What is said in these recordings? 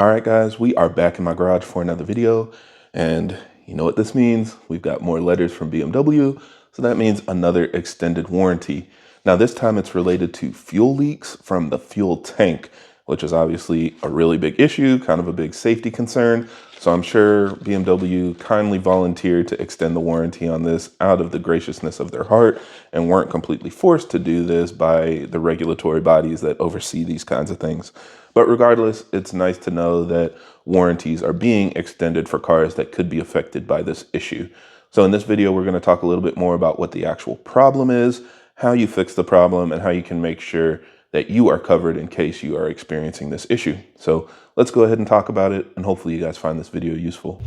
All right, guys, we are back in my garage for another video. And you know what this means? We've got more letters from BMW. So that means another extended warranty. Now, this time it's related to fuel leaks from the fuel tank, which is obviously a really big issue, kind of a big safety concern. So I'm sure BMW kindly volunteered to extend the warranty on this out of the graciousness of their heart and weren't completely forced to do this by the regulatory bodies that oversee these kinds of things. But regardless, it's nice to know that warranties are being extended for cars that could be affected by this issue. So in this video, we're going to talk a little bit more about what the actual problem is, how you fix the problem, and how you can make sure that you are covered in case you are experiencing this issue. So let's go ahead and talk about it, and hopefully you guys find this video useful.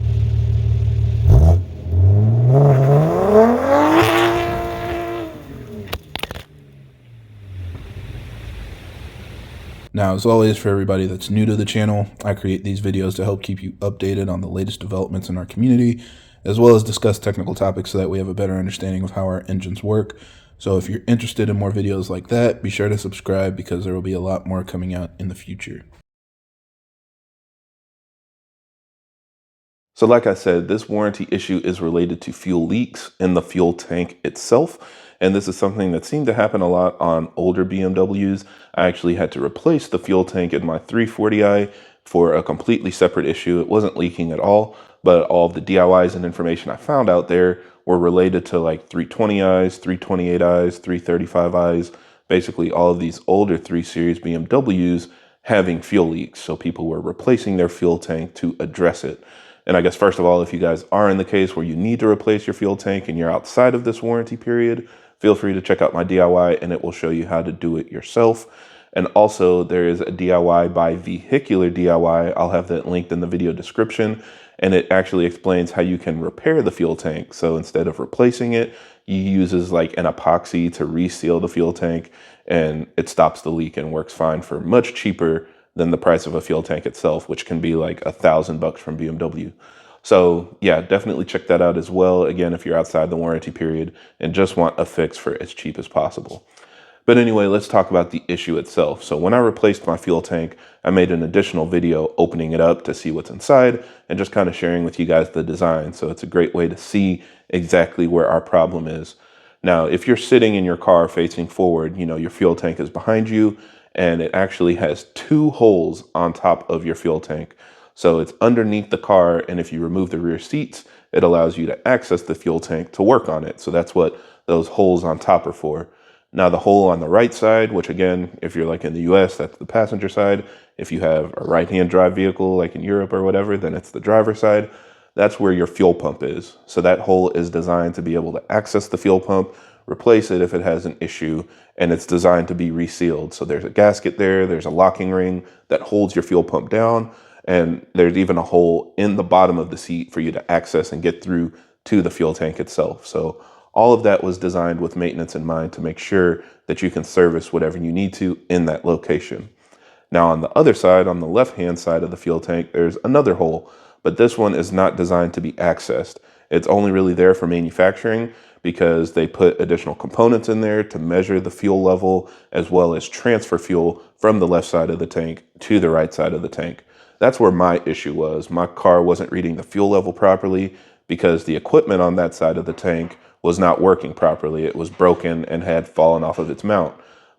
Now, as always, for everybody that's new to the channel, I create these videos to help keep you updated on the latest developments in our community, as well as discuss technical topics so that we have a better understanding of how our engines work. So if you're interested in more videos like that, be sure to subscribe because there will be a lot more coming out in the future. So like I said, this warranty issue is related to fuel leaks in the fuel tank itself. And this is something that seemed to happen a lot on older BMWs. I actually had to replace the fuel tank in my 340i for a completely separate issue. It wasn't leaking at all, but all of the DIYs and information I found out there were related to like 320i's, 328i's, 335i's, basically all of these older 3 Series BMWs having fuel leaks. So people were replacing their fuel tank to address it. And I guess, first of all, if you guys are in the case where you need to replace your fuel tank and you're outside of this warranty period, feel free to check out my DIY and it will show you how to do it yourself. And also there is a DIY by Vehicular DIY. I'll have that linked in the video description. And it actually explains how you can repair the fuel tank. So instead of replacing it, he uses like an epoxy to reseal the fuel tank and it stops the leak and works fine for much cheaper than the price of a fuel tank itself, which can be like $1,000 from BMW. So yeah, definitely check that out as well. Again, if you're outside the warranty period and just want a fix for as cheap as possible. But anyway, let's talk about the issue itself. So when I replaced my fuel tank, I made an additional video opening it up to see what's inside and just kind of sharing with you guys the design. So it's a great way to see exactly where our problem is. Now, if you're sitting in your car facing forward, you know, your fuel tank is behind you, and it actually has 2 holes on top of your fuel tank. So it's underneath the car, and if you remove the rear seats, it allows you to access the fuel tank to work on it. So that's what those holes on top are for. Now the hole on the right side, which again, if you're like in the US, that's the passenger side. If you have a right-hand drive vehicle like in Europe or whatever, then it's the driver's side. That's where your fuel pump is. So that hole is designed to be able to access the fuel pump, replace it if it has an issue, and it's designed to be resealed. So there's a gasket there, there's a locking ring that holds your fuel pump down, and there's even a hole in the bottom of the seat for you to access and get through to the fuel tank itself. So all of that was designed with maintenance in mind to make sure that you can service whatever you need to in that location. Now on the other side, on the left-hand side of the fuel tank, there's another hole, but this one is not designed to be accessed. It's only really there for manufacturing because they put additional components in there to measure the fuel level as well as transfer fuel from the left side of the tank to the right side of the tank. That's where my issue was. My car wasn't reading the fuel level properly because the equipment on that side of the tank was not working properly. It was broken and had fallen off of its mount.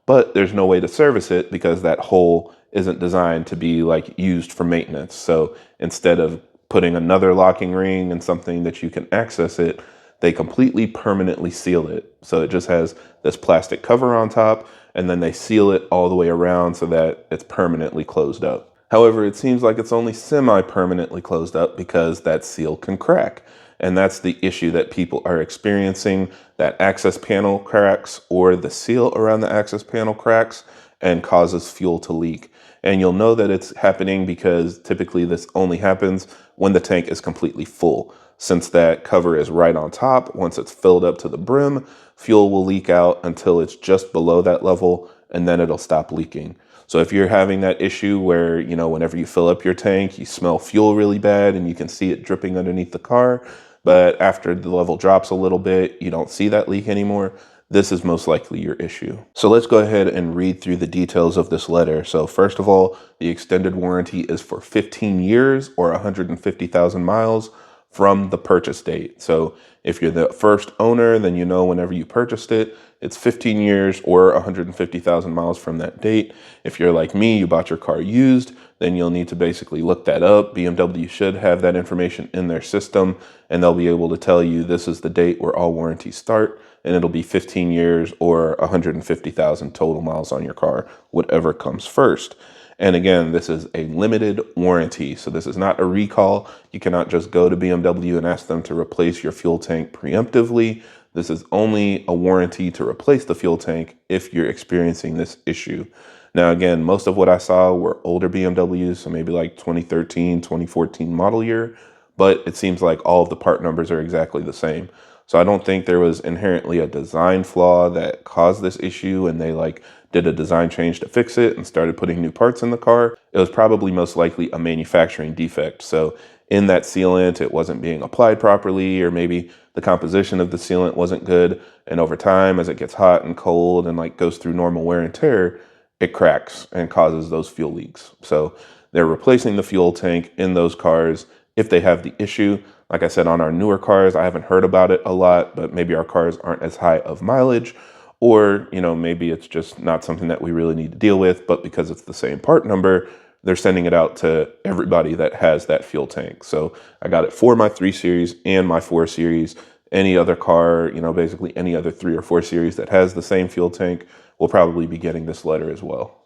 But there's no way to service it because that hole isn't designed to be like used for maintenance. So instead of putting another locking ring and something that you can access it, they completely permanently seal it. So it just has this plastic cover on top, and then they seal it all the way around so that it's permanently closed up. However, it seems like it's only semi-permanently closed up because that seal can crack. And that's the issue that people are experiencing, that access panel cracks or the seal around the access panel cracks and causes fuel to leak. And you'll know that it's happening because typically this only happens when the tank is completely full. Since that cover is right on top, once it's filled up to the brim, fuel will leak out until it's just below that level, and then it'll stop leaking. So if you're having that issue where, you know, whenever you fill up your tank, you smell fuel really bad and you can see it dripping underneath the car, but after the level drops a little bit, you don't see that leak anymore, this is most likely your issue. So let's go ahead and read through the details of this letter. So first of all, the extended warranty is for 15 years or 150,000 miles from the purchase date. So if you're the first owner, then you know whenever you purchased it, it's 15 years or 150,000 miles from that date. If you're like me, you bought your car used, then you'll need to basically look that up. BMW should have that information in their system, and they'll be able to tell you this is the date where all warranties start, and it'll be 15 years or 150,000 total miles on your car, whatever comes first. And again, this is a limited warranty. So this is not a recall. You cannot just go to BMW and ask them to replace your fuel tank preemptively. This is only a warranty to replace the fuel tank if you're experiencing this issue. Now, again, most of what I saw were older BMWs, so maybe like 2013, 2014 model year, but it seems like all of the part numbers are exactly the same. So I don't think there was inherently a design flaw that caused this issue and they like did a design change to fix it and started putting new parts in the car. It was probably most likely a manufacturing defect. So in that sealant, it wasn't being applied properly, or maybe the composition of the sealant wasn't good. And over time, as it gets hot and cold and like goes through normal wear and tear, it cracks and causes those fuel leaks. So they're replacing the fuel tank in those cars if they have the issue. Like I said, on our newer cars, I haven't heard about it a lot, but maybe our cars aren't as high of mileage, or, maybe it's just not something that we really need to deal with, but because it's the same part number, they're sending it out to everybody that has that fuel tank. So I got it for my 3 Series and my 4 Series. Any other car, basically any other 3 or 4 Series that has the same fuel tank will probably be getting this letter as well.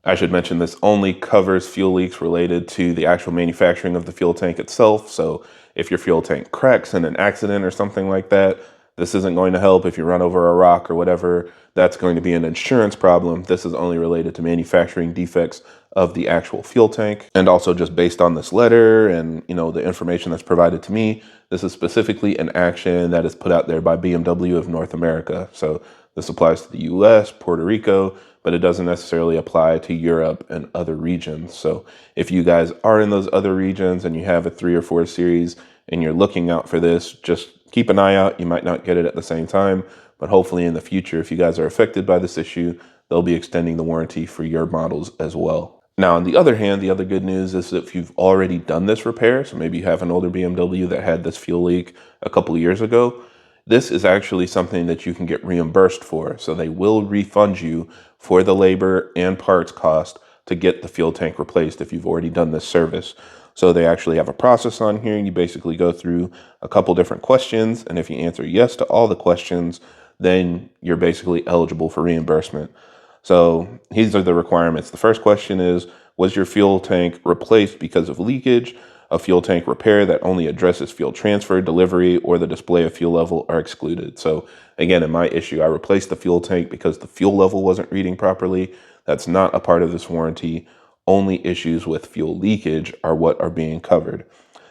I should mention this only covers fuel leaks related to the actual manufacturing of the fuel tank itself. So if your fuel tank cracks in an accident or something like that, this isn't going to help. If you run over a rock or whatever, that's going to be an insurance problem. This is only related to manufacturing defects of the actual fuel tank. And also just based on this letter and, the information that's provided to me, this is specifically an action that is put out there by BMW of North America. So this applies to the US, Puerto Rico, but it doesn't necessarily apply to Europe and other regions. So if you guys are in those other regions and you have a 3 or 4 Series and you're looking out for this, just keep an eye out. You might not get it at the same time, but hopefully in the future, if you guys are affected by this issue, they'll be extending the warranty for your models as well. Now, on the other hand, the other good news is if you've already done this repair, so maybe you have an older BMW that had this fuel leak a couple of years ago, this is actually something that you can get reimbursed for. So they will refund you for the labor and parts cost to get the fuel tank replaced if you've already done this service. So they actually have a process on here. You basically go through a couple different questions, and if you answer yes to all the questions, then you're basically eligible for reimbursement. So these are the requirements. The first question is, was your fuel tank replaced because of leakage? A fuel tank repair that only addresses fuel transfer, delivery, or the display of fuel level are excluded. So again, in my issue, I replaced the fuel tank because the fuel level wasn't reading properly. That's not a part of this warranty. Only issues with fuel leakage are what are being covered.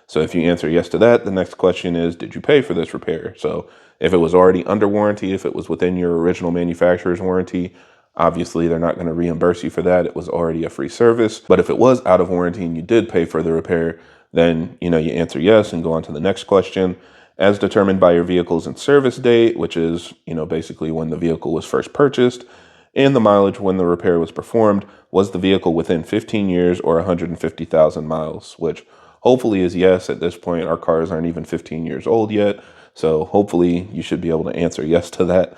So if you answer yes to that, the next question is, did you pay for this repair? So if it was already under warranty, if it was within your original manufacturer's warranty, obviously they're not going to reimburse you for that. It was already a free service. But if it was out of warranty and you did pay for the repair, then you answer yes and go on to the next question. As determined by your vehicle's in service date, which is basically when the vehicle was first purchased, and the mileage when the repair was performed, was the vehicle within 15 years or 150,000 miles, which hopefully is yes. At this point, our cars aren't even 15 years old yet. So hopefully you should be able to answer yes to that.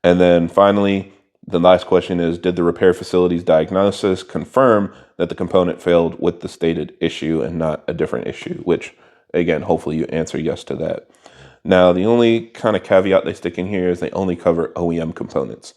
And then finally, the last question is, did the repair facility's diagnosis confirm that the component failed with the stated issue and not a different issue? Which, again, hopefully you answer yes to that. Now, the only kind of caveat they stick in here is they only cover OEM components.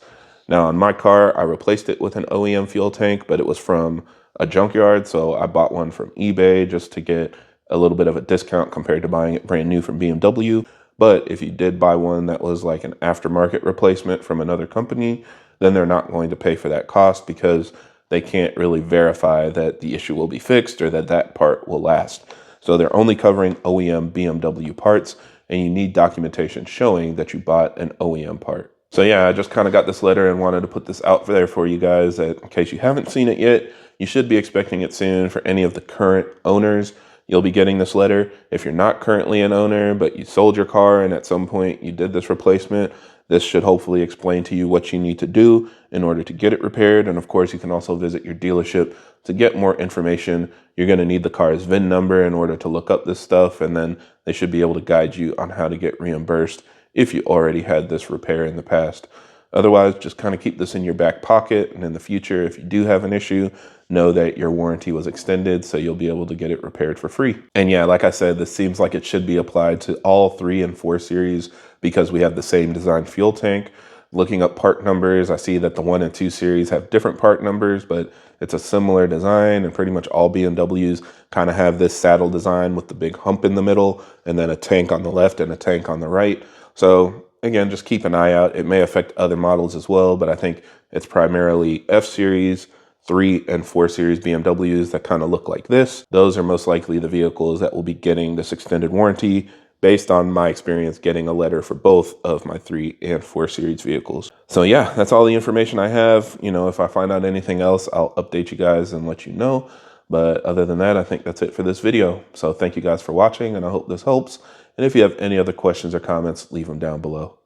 Now, on my car, I replaced it with an OEM fuel tank, but it was from a junkyard. So I bought one from eBay just to get a little bit of a discount compared to buying it brand new from BMW. But if you did buy one that was like an aftermarket replacement from another company, then they're not going to pay for that cost because they can't really verify that the issue will be fixed or that that part will last. So they're only covering OEM BMW parts, and you need documentation showing that you bought an OEM part. So yeah, I just kind of got this letter and wanted to put this out there for you guys that in case you haven't seen it yet, you should be expecting it soon. For any of the current owners, you'll be getting this letter. If you're not currently an owner, but you sold your car and at some point you did this replacement, this should hopefully explain to you what you need to do in order to get it repaired. And of course, you can also visit your dealership to get more information. You're going to need the car's VIN number in order to look up this stuff, and then they should be able to guide you on how to get reimbursed if you already had this repair in the past. Otherwise, just kind of keep this in your back pocket. And in the future, if you do have an issue, know that your warranty was extended, so you'll be able to get it repaired for free. And yeah, like I said, this seems like it should be applied to all 3 and 4 series because we have the same design fuel tank. Looking up part numbers, I see that the 1 and 2 series have different part numbers, but it's a similar design, and pretty much all BMWs kind of have this saddle design with the big hump in the middle and then a tank on the left and a tank on the right. So again, just keep an eye out. It may affect other models as well, but I think it's primarily F series, 3 and 4 series BMWs that kind of look like this. Those are most likely the vehicles that will be getting this extended warranty based on my experience getting a letter for both of my 3 and 4 series vehicles. So yeah, that's all the information I have. You know, if I find out anything else, I'll update you guys and let you know. But other than that, I think that's it for this video. So thank you guys for watching, and I hope this helps. And if you have any other questions or comments, leave them down below.